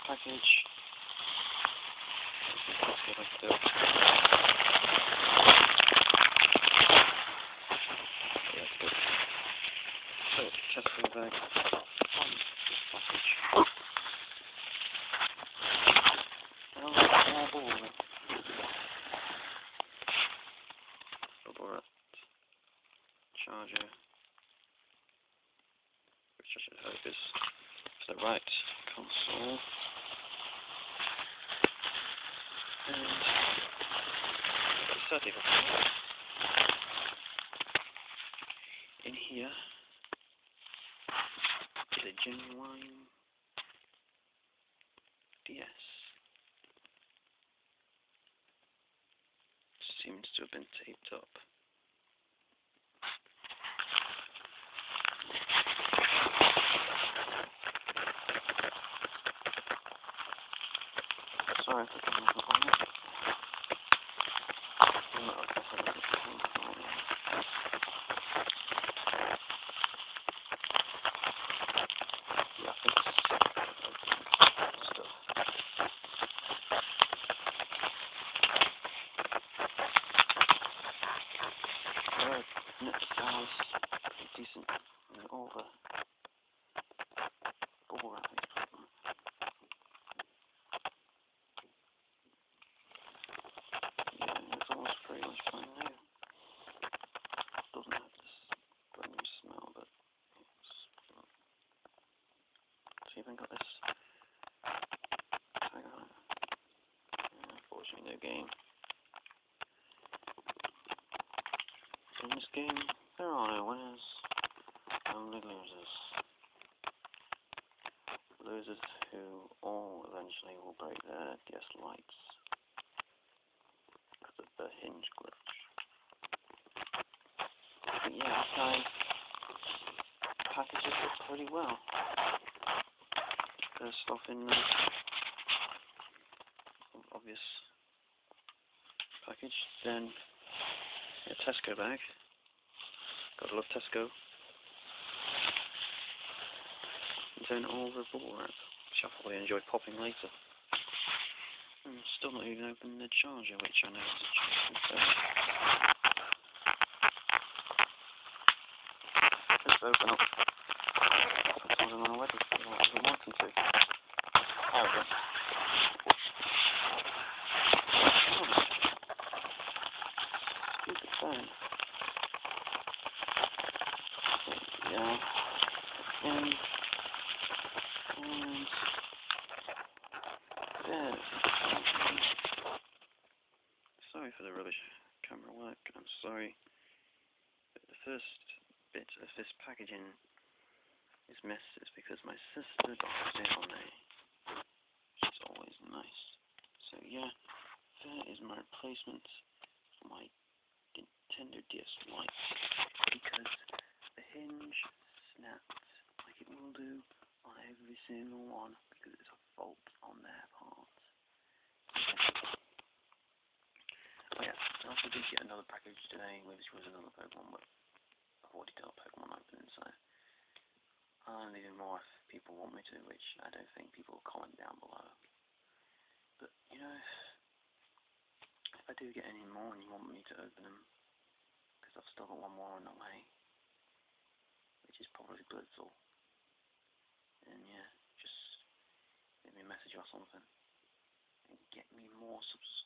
package. Let's go back to it. Yeah, that's good. So, Tesco bag on this package. Oh, more ball. Bubble wrap charger, which I should hope is the right console. And the certificate. In here is a genuine DS. Seems to have been taped up. Sorry if the camera's not on it. Yeah, I think it's stuff. Net size, decent, and all the bubble wrapping. Yeah, it's almost pretty much brand new. Doesn't have this brand new smell, but it's... So you even got this tag on it. Unfortunately, no game. So in this game, there are no winners, only losers. Losers who all eventually will break their DS lights because of the hinge glitch. But yeah, this guy packages it pretty well. There's stuff in the obvious package. Then a Tesco bag. Gotta love Tesco. And then all the bubble wrap, which I'll probably enjoy popping later. And still not even opened the charger, which I know is a charger. Let's open up. That's what I'm on already. I've been wanting to. There we go. Stupid phone. Yeah. And there. Sorry for the rubbish camera work. I'm sorry. But the first bit of this packaging is messed. It's because my sister dropped it on me. She's always nice. So yeah, there is my replacement for my Nintendo DS Lite, because the hinge snapped like it will do on every single one because it's a fault on their part. Oh yeah, I also did get another package today, which was another Pokemon, but I've already done Pokemon opening, so I'll leave more if people want me to, which I don't think people will comment down below. But, you know, if I do get any more and you want me to open them, because I've still got one more on the way, which is probably Blitzle, and yeah, just leave me a message or something, and get me more subscribers.